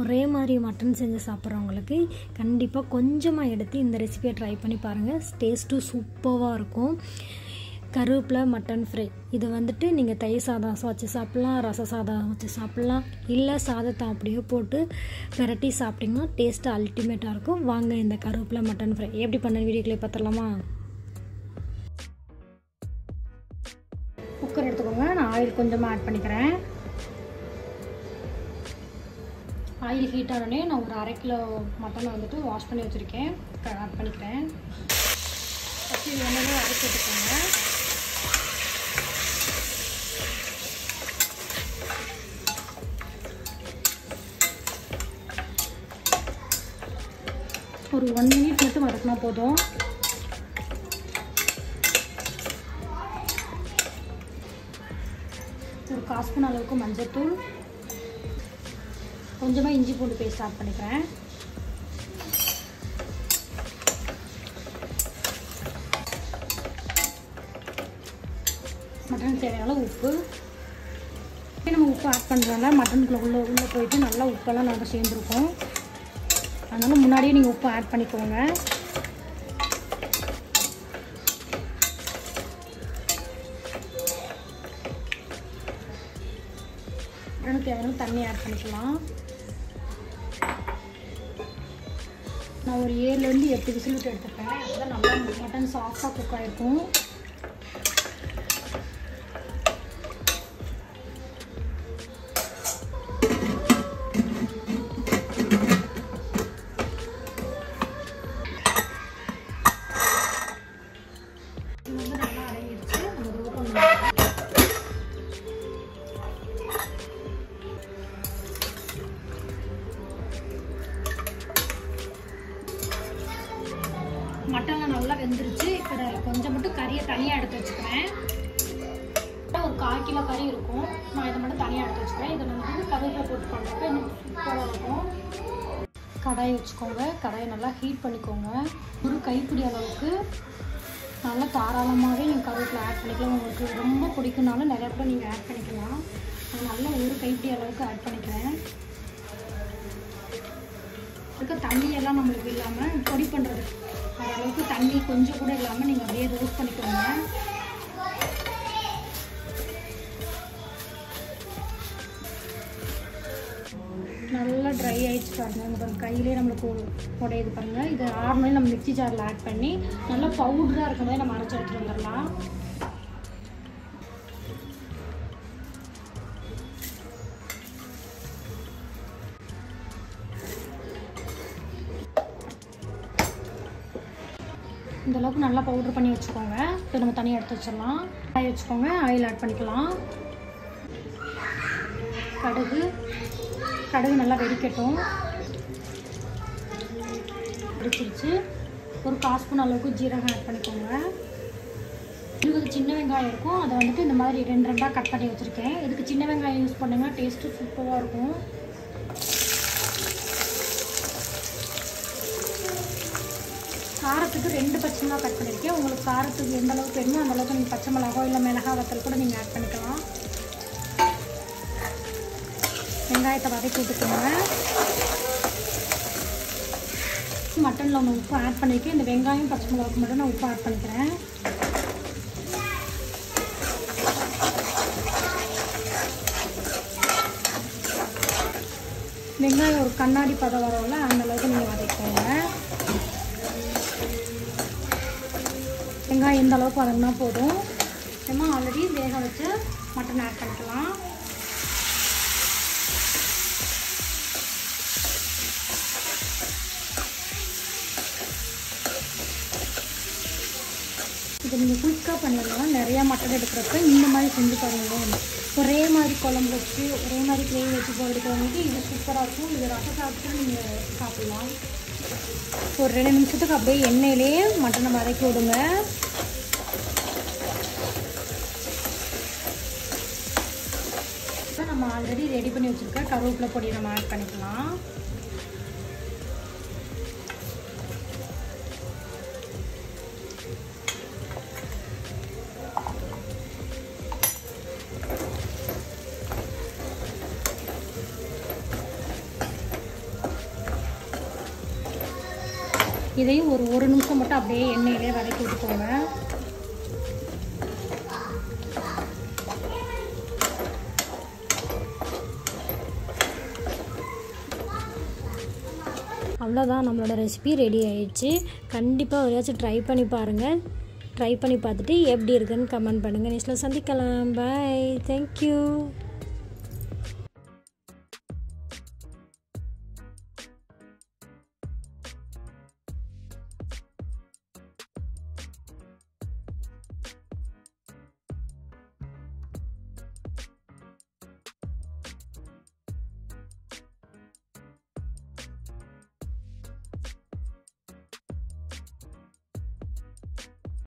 ஒரே மாதிரி மட்டன் செஞ்சு சாப்பிட்றவங்களுக்கு கண்டிப்பாக கொஞ்சமாக எடுத்து இந்த ரெசிபியை ட்ரை பண்ணி பாருங்கள். டேஸ்ட்டும் சூப்பராக இருக்கும். கருவேப்பிலை மட்டன் ஃப்ரை இது வந்துட்டு நீங்கள் தயிர் சாதம் வச்சு சாப்பிட்லாம், ரச சாதம் வச்சு சாப்பிட்லாம், இல்லை சாதத்தை அப்படியே போட்டு பெரட்டி சாப்பிட்டிங்கன்னா டேஸ்ட்டு அல்டிமேட்டாக இருக்கும். வாங்க இந்த கருவேப்பிலை மட்டன் ஃப்ரை எப்படி பண்ண வீடியோக்களே பார்த்துடலாமா? குக்கர் எடுத்துக்கோங்க. நான் ஆயில் கொஞ்சமாக ஆட் பண்ணிக்கிறேன். ஆயில் ஹீட் ஆனோடனே நான் ஒரு 1/2 கிலோ மட்டனை வந்துட்டு வாஷ் பண்ணி வச்சுருக்கேன், ஆட் பண்ணிக்கிறேன். ஃபஸ்ட்டு இது எண்ணெயிலே அரைச்சி எடுத்துக்கோங்க. ஒரு 1 மினிட் மட்டும் வதக்கினா போதும். ஒரு 1/4 ஸ்பூன் அளவுக்கு மஞ்சள்தூள், கொஞ்சமாக இஞ்சி பூண்டு பேஸ்ட் ஆட் பண்ணிக்கிறேன். மட்டன் தேவையான உப்பு. நம்ம உப்பு ஆட் பண்ணுறதுனால மட்டனுக்குள்ளே உள்ளே போயிட்டு நல்லா உப்பெல்லாம் நல்லா சேர்ந்துருக்கும். அதனால் முன்னாடியே நீங்கள் உப்பு ஆட் பண்ணிக்கோங்க. மட்டனுக்கு தேவையான தண்ணி ஆட் பண்ணிக்கலாம். நான் ஒரு 7லேருந்து 8 விசில் விட்டு எடுத்துப்பேன். அதுதான் நல்லா மட்டன் சாஃப்டாக குக் ஆகிருக்கும். நல்லா அடங்கிடுச்சு. மட்டன்லாம் நல்லா வெந்துருச்சு. இப்போ கொஞ்சம் மட்டும் கறியை தனியாக எடுத்து வச்சுக்கிறேன். ஒரு 1/4 கிலோ கறி இருக்கும். நான் இதை மட்டும் தனியாக எடுத்து வச்சுக்கிறேன். இதை வந்து கறியில் போட்டு பண்ணுறப்ப இன்னும் சூப்பராக இருக்கும். கடாயை வச்சுக்கோங்க. கடாயை நல்லா ஹீட் பண்ணிக்கோங்க. ஒரு கைப்பிடி அளவுக்கு நல்லா தாராளமாகவே நீங்கள் கருவேப்பிலை ஆட் பண்ணிக்கலாம். உங்களுக்கு ரொம்ப பிடிக்குனாலும் நிறையா கூட நீங்கள் ஆட் பண்ணிக்கலாம். நான் நல்லா ஒரு கைப்பிடி அளவுக்கு ஆட் பண்ணிக்கிறேன். அதுக்கு தண்ணியெல்லாம் நம்மளுக்கு இல்லாமல் பொடி பண்ணுறது அளவுக்கு தண்ணி கொஞ்சம் கூட இல்லாமல் நீங்கள் அப்படியே ரோஸ்ட் பண்ணிக்கோங்க. நல்லா ட்ரை ஆகிடுச்சு பாருங்கள். இந்த கையிலே நம்மளுக்கு உடையுது பாருங்கள். இது 6 மணி நம்ம மிக்ஸி ஜாரில் ஆட் பண்ணி நல்லா பவுடராக இருக்க மாதிரி நம்ம அரைச்சி எடுத்துகிட்டு வந்துடலாம். இந்த அளவுக்கு நல்லா பவுடர் பண்ணி வச்சுக்கோங்க. இப்போ நம்ம தனியாக எடுத்து வச்சிடலாம். ஆயில் வச்சுக்கோங்க. ஆயில் ஆட் பண்ணிக்கலாம். கடுகு நல்லா வெடிக்கட்டும். வெடிச்சிருச்சு. ஒரு 1/4 ஸ்பூன் அளவுக்கு ஜீரகம் ஆட் பண்ணிக்கோங்க. 20 சின்ன வெங்காயம் இருக்கும். அதை வந்துட்டு இந்த மாதிரி 2 கட் பண்ணி வச்சுருக்கேன். இதுக்கு சின்ன வெங்காயம் யூஸ் பண்ணுங்கள், டேஸ்ட்டு சூப்பராக இருக்கும். காரத்துக்கு 2 பச்சை மிளகா கட் பண்ணியிருக்கேன். உங்களுக்கு காரத்துக்கு எந்த அளவுக்கு வேணுமோ அந்த அளவுக்கு நீங்கள் பச்சை மிளகா இல்லை மிளகா வத்தல் கூட நீங்கள் ஆட் பண்ணிக்கலாம். வெங்காயத்தை வதக்கி விட்டுக்கோங்க. மட்டனில் ஒன்று உப்பு ஆட் பண்ணியிருக்கேன். இந்த வெங்காயம் பச்சை மிளகாவுக்கு மட்டும் நான் உப்பு ஆட் பண்ணிக்கிறேன். வெங்காயம் ஒரு கண்ணாடி பதம் வரல அந்த அளவுக்கு நீங்கள் வதக்கிக்கோங்க. வெங்காயம் இந்த அளவுக்கு வதங்கினா போதும். நம்ம ஆல்ரெடி வேக வச்சு மட்டன் ஆட் பண்ணிக்கலாம். இதை நீங்கள் குயிக்காக பண்ணிடலாம். நிறையா மட்டன் எடுக்கிறப்ப இந்த மாதிரி செஞ்சு பாருங்கள். ஒரே மாதிரி குழம்பு வச்சு ஒரே மாதிரி கிரேவி வச்சு போடுறதுக்கு இது சூப்பராக இருக்கும். இது ரசம் சாப்பிட்டு நீங்கள் சாப்பிட்லாம். ஒரு 2 நிமிஷத்துக்கு அப்படியே எண்ணெயிலே மட்டனை வதக்கி விடுங்க. இப்போ நம்ம ஆல்ரெடி ரெடி பண்ணி வச்சுருக்க கருவேப்பிலை பொடி நம்ம ஆட் பண்ணிக்கலாம். இதையும் ஒரு நிமிஷம் மட்டும் அப்படியே எண்ணெயிலே வதக்கி விட்டுக்கோங்க. அவ்வளோதான், நம்மளோட ரெசிபி ரெடி ஆயிடுச்சு. கண்டிப்பாக ஒரையாச்சும் ட்ரை பண்ணி பாருங்கள். ட்ரை பண்ணி பார்த்துட்டு எப்படி இருக்குன்னு கமெண்ட் பண்ணுங்கள். நெக்ஸ்ட்டில் சந்திக்கலாம். பாய். தேங்க்யூ.